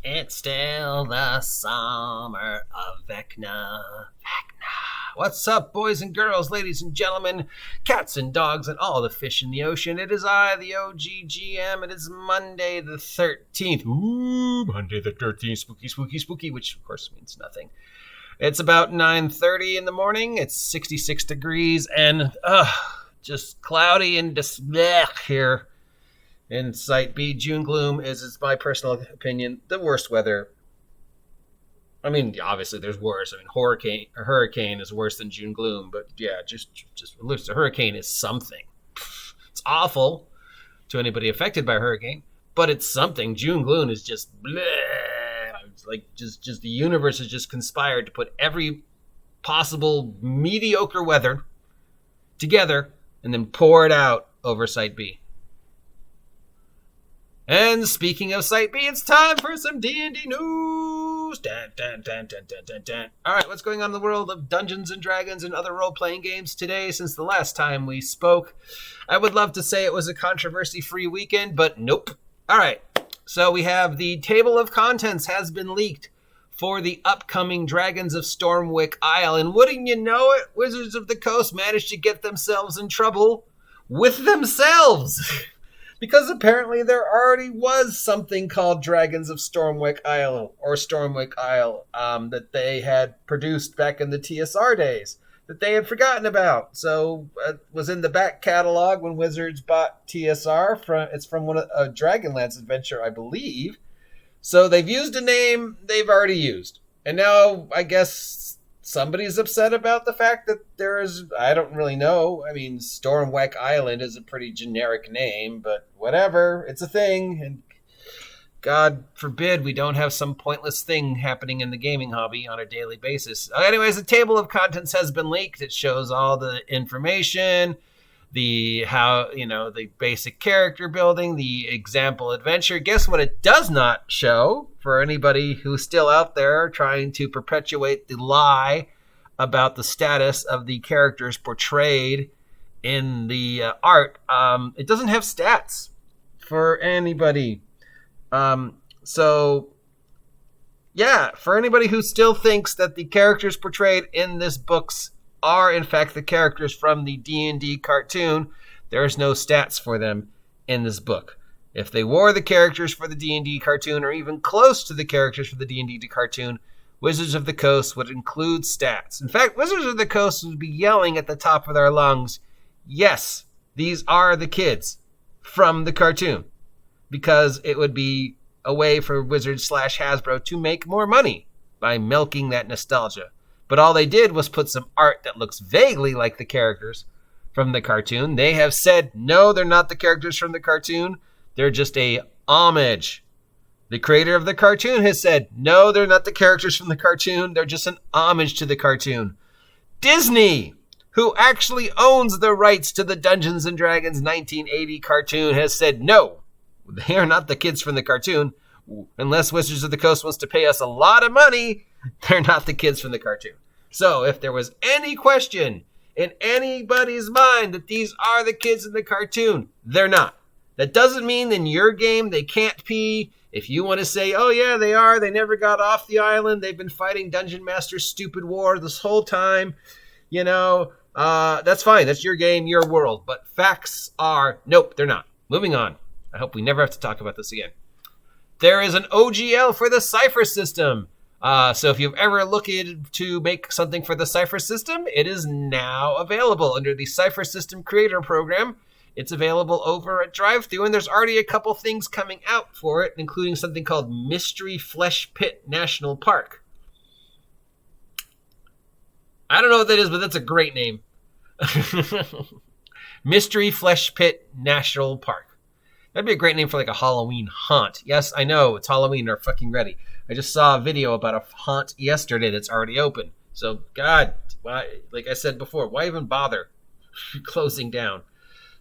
It's still the summer of Vecna. What's up, boys and girls, ladies and gentlemen, cats and dogs, and all the fish in the ocean? It is I, the OGGM. It is Monday the 13th. Ooh, Monday the 13th. Spooky, spooky, spooky, which of course means nothing. It's about 9:30 in the morning. It's 66 degrees and just cloudy and just here in Site B. June gloom is my personal opinion, the worst weather. I mean, obviously there's worse. I mean, hurricane is worse than June gloom, but yeah, just at least a hurricane is something. It's awful to anybody affected by a hurricane, but it's something. June gloom is just bleh. It's like just the universe has just conspired to put every possible mediocre weather together and then pour it out over Site B. And speaking of Site B, it's time for some D&D news. Dun, dun, dun, dun, dun, dun, dun. All right, what's going on in the world of Dungeons and Dragons and other role-playing games today since the last time we spoke? I would love to say it was a controversy-free weekend, but nope. All right, so we have the table of contents has been leaked for the upcoming Dragons of Stormwrek Isle. And wouldn't you know it, Wizards of the Coast managed to get themselves in trouble with themselves. Because apparently there already was something called Dragons of Stormwrek Isle, or Stormwrek Isle, that they had produced back in the TSR days, that they had forgotten about. So it was in the back catalog when Wizards bought TSR. It's from a Dragonlance adventure, I believe. So they've used a name they've already used. And now I guess somebody's upset about the fact that there is, I don't really know. I mean, Stormwrek Island is a pretty generic name, but whatever. It's a thing. And God forbid we don't have some pointless thing happening in the gaming hobby on a daily basis. Anyways, the table of contents has been leaked. It shows all the information, the basic character building, the example adventure. Guess what it does not show, for anybody who's still out there trying to perpetuate the lie about the status of the characters portrayed in the art. It doesn't have stats for anybody. So yeah, for anybody who still thinks that the characters portrayed in this books are in fact the characters from the D&D cartoon, there's no stats for them in this book. If they were the characters for the D&D cartoon, or even close to the characters for the D&D cartoon, Wizards of the Coast would include stats. In fact, Wizards of the Coast would be yelling at the top of their lungs, yes, these are the kids from the cartoon, because it would be a way for Wizards / Hasbro to make more money by milking that nostalgia. But all they did was put some art that looks vaguely like the characters from the cartoon. They have said, no, they're not the characters from the cartoon. They're just a homage. The creator of the cartoon has said, no, they're not the characters from the cartoon. They're just an homage to the cartoon. Disney, who actually owns the rights to the Dungeons & Dragons 1980 cartoon, has said, no, they are not the kids from the cartoon. Unless Wizards of the Coast wants to pay us a lot of money, they're not the kids from the cartoon. So if there was any question in anybody's mind that these are the kids in the cartoon, they're not. That doesn't mean in your game they can't be. If you want to say, oh yeah, they are, they never got off the island, they've been fighting Dungeon Master's stupid war this whole time, that's fine. That's your game, your world. But facts are, nope, they're not. Moving on. I hope we never have to talk about this again. There is an OGL for the Cypher system. So if you've ever looked to make something for the Cypher system, it is now available under the Cypher System Creator Program. It's available over at DriveThru, and there's already a couple things coming out for it, including something called Mystery Flesh Pit National Park. I don't know what that is, but that's a great name. Mystery Flesh Pit National Park. That'd be a great name for like a Halloween haunt. Yes, I know, it's Halloween, they're fucking ready. I just saw a video about a haunt yesterday that's already open. So, God, why, like I said before, why even bother closing down?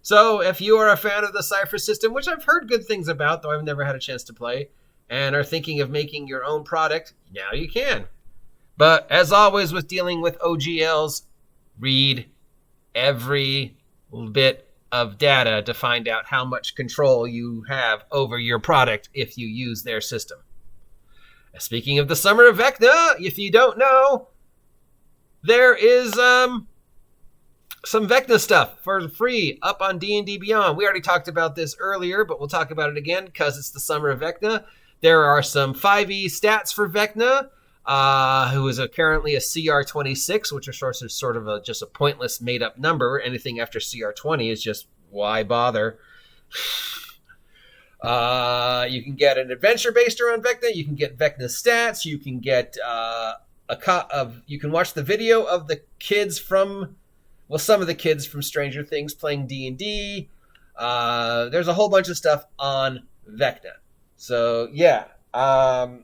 So, if you are a fan of the Cypher system, which I've heard good things about, though I've never had a chance to play, and are thinking of making your own product, now you can. But, as always with dealing with OGLs, read every bit of data to find out how much control you have over your product if you use their system. Speaking of the summer of Vecna, if you don't know, there is some Vecna stuff for free up on D&D Beyond. We already talked about this earlier, but we'll talk about it again because it's the summer of Vecna. There are some 5e stats for Vecna, who is currently a CR26, which are sort of just a pointless made-up number. Anything after CR20 is just, why bother? You can get an adventure based around Vecna. You can get Vecna stats. You can get you can watch the video of the kids from, some of the kids from Stranger Things playing D&D. There's a whole bunch of stuff on Vecna. So yeah, and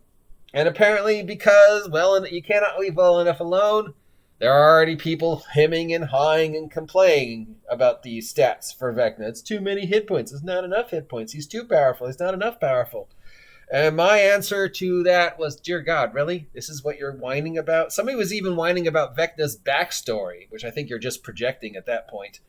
apparently because you cannot leave well enough alone, there are already people hemming and hawing and complaining about the stats for Vecna. It's too many hit points. It's not enough hit points. He's too powerful. He's not enough powerful. And my answer to that was, dear God, really? This is what you're whining about? Somebody was even whining about Vecna's backstory, which I think you're just projecting at that point.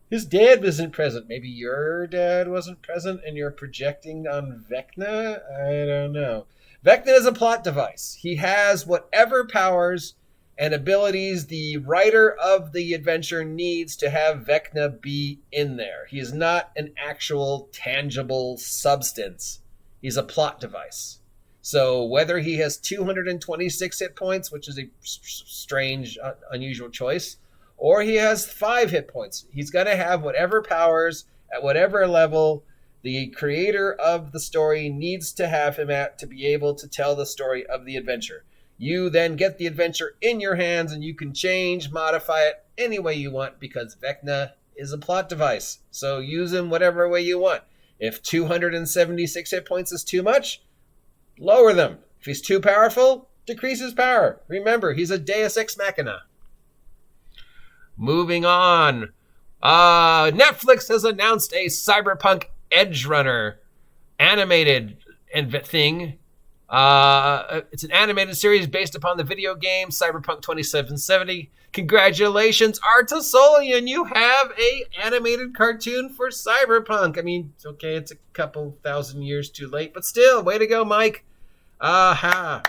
His dad wasn't present. Maybe your dad wasn't present and you're projecting on Vecna? I don't know. Vecna is a plot device. He has whatever powers and abilities the writer of the adventure needs to have Vecna be in there. He is not an actual tangible substance. He's a plot device. So whether he has 226 hit points, which is a strange, unusual choice, or he has 5 hit points, he's going to have whatever powers at whatever level the creator of the story needs to have him at to be able to tell the story of the adventure. You then get the adventure in your hands and you can change, modify it any way you want because Vecna is a plot device. So use him whatever way you want. If 276 hit points is too much, lower them. If he's too powerful, decrease his power. Remember, he's a Deus Ex Machina. Moving on. Netflix has announced a Cyberpunk Edge Runner animated thing. It's an animated series based upon the video game Cyberpunk 2077. Congratulations, Talsorian, you have a animated cartoon for Cyberpunk. I mean, it's okay, it's a couple thousand years too late, but still, way to go, Mike. Aha.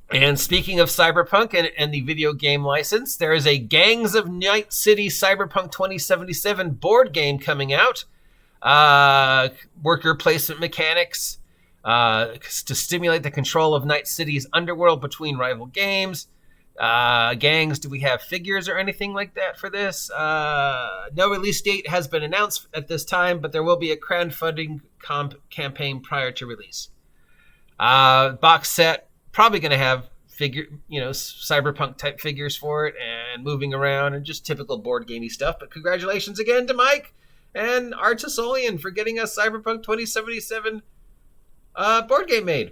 And speaking of Cyberpunk and the video game license, there is a Gangs of Night City Cyberpunk 2077 board game coming out. Worker placement mechanics to stimulate the control of Night City's underworld between rival games. Gangs, do we have figures or anything like that for this? No release date has been announced at this time, but there will be a crowdfunding campaign prior to release. Box set. Probably going to have cyberpunk type figures for it and moving around and just typical board gamey stuff. But congratulations again to Mike and Talsorian for getting us Cyberpunk 2077 board game made.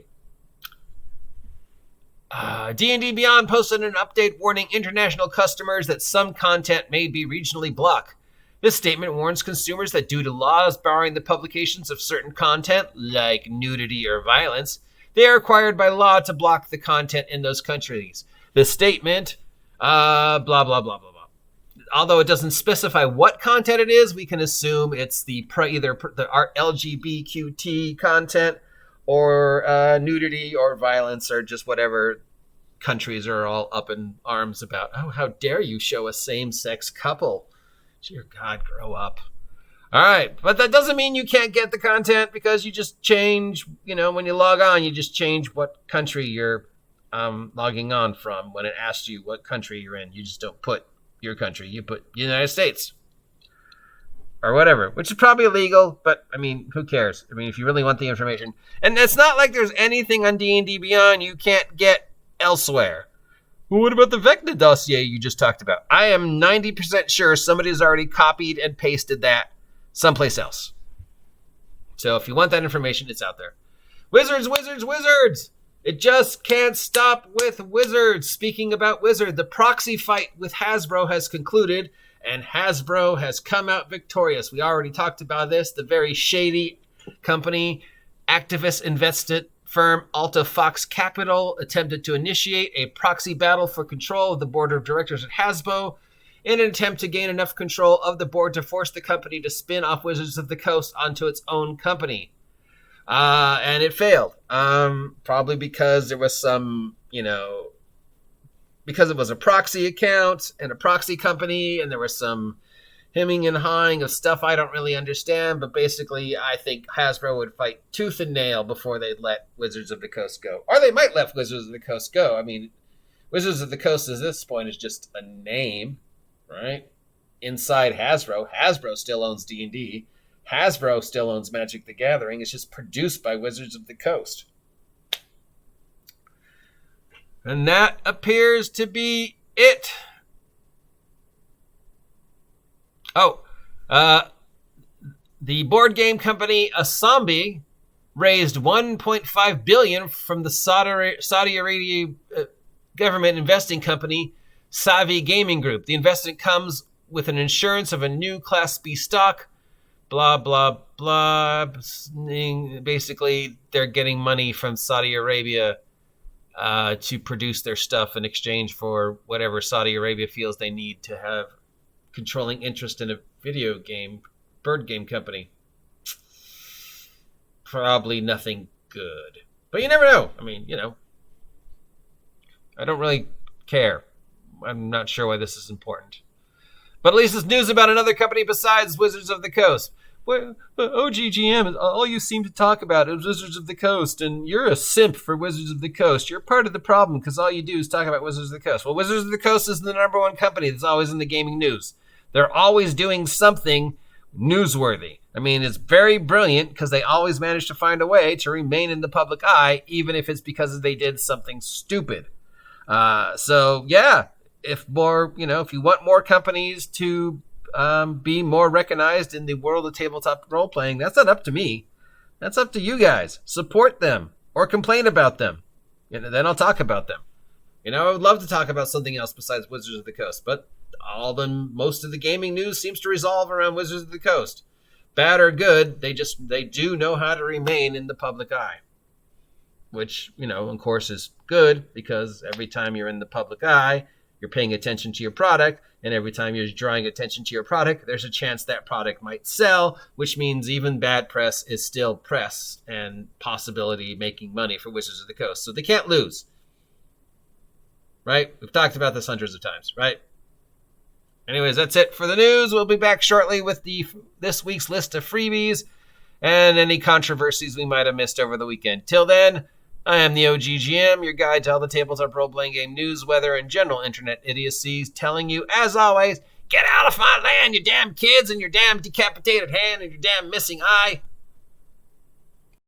D&D Beyond posted an update warning international customers that some content may be regionally blocked. This statement warns consumers that due to laws barring the publications of certain content, like nudity or violence, they are required by law to block the content in those countries. The statement, blah, blah, blah, blah, blah. Although it doesn't specify what content it is, we can assume it's either the LGBTQ content or nudity or violence or just whatever countries are all up in arms about. Oh, how dare you show a same-sex couple? Dear God, grow up. All right, but that doesn't mean you can't get the content because you just change, when you log on, you just change what country you're logging on from when it asks you what country you're in. You just don't put your country. You put United States or whatever, which is probably illegal, but, who cares? If you really want the information. And it's not like there's anything on D&D Beyond you can't get elsewhere. Well, what about the Vecna dossier you just talked about? I am 90% sure somebody's already copied and pasted that someplace else. So if you want that information, it's out there. Wizards, wizards, wizards! It just can't stop with wizards. Speaking about wizard, the proxy fight with Hasbro has concluded, and Hasbro has come out victorious. We already talked about this. The very shady company, activist invested firm Alta Fox Capital attempted to initiate a proxy battle for control of the board of directors at Hasbro in an attempt to gain enough control of the board to force the company to spin off Wizards of the Coast onto its own company. And it failed. Probably because there was some, because it was a proxy account and a proxy company, and there was some hemming and hawing of stuff I don't really understand, but basically I think Hasbro would fight tooth and nail before they'd let Wizards of the Coast go. Or they might let Wizards of the Coast go. I mean, Wizards of the Coast at this point is just a name, right? Inside Hasbro. Hasbro still owns D&D. Hasbro still owns Magic the Gathering. It's just produced by Wizards of the Coast. And that appears to be it. The board game company Asambi raised $1.5 billion from the Saudi Arabia government investing company Savi Gaming Group. The investment comes with an insurance of a new Class B stock. Blah, blah, blah. Basically, they're getting money from Saudi Arabia to produce their stuff in exchange for whatever Saudi Arabia feels they need to have controlling interest in a video game, board game company. Probably nothing good. But you never know. I mean, I don't really care. I'm not sure why this is important. But at least it's news about another company besides Wizards of the Coast. Well, OGGM, all you seem to talk about is Wizards of the Coast, and you're a simp for Wizards of the Coast. You're part of the problem because all you do is talk about Wizards of the Coast. Well, Wizards of the Coast is the number one company that's always in the gaming news. They're always doing something newsworthy. I mean, it's very brilliant because they always manage to find a way to remain in the public eye, even if it's because they did something stupid. So, yeah, if you want more companies to be more recognized in the world of tabletop role-playing, that's not up to me. That's up to you guys. Support them or complain about them. Then I'll talk about them. I would love to talk about something else besides Wizards of the Coast, but most of the gaming news seems to resolve around Wizards of the Coast. Bad or good, they do know how to remain in the public eye. Which, of course is good because every time you're in the public eye, you're paying attention to your product, and every time you're drawing attention to your product, there's a chance that product might sell, which means even bad press is still press and possibility making money for Wizards of the Coast. So they can't lose. Right? We've talked about this hundreds of times, right? Anyways, that's it for the news. We'll be back shortly with this week's list of freebies and any controversies we might have missed over the weekend. Till then, I am the OGGM, your guide to all the tabletop role-playing game news, weather, and general internet idiocies, telling you, as always, get out of my land, you damn kids, and your damn decapitated hand, and your damn missing eye.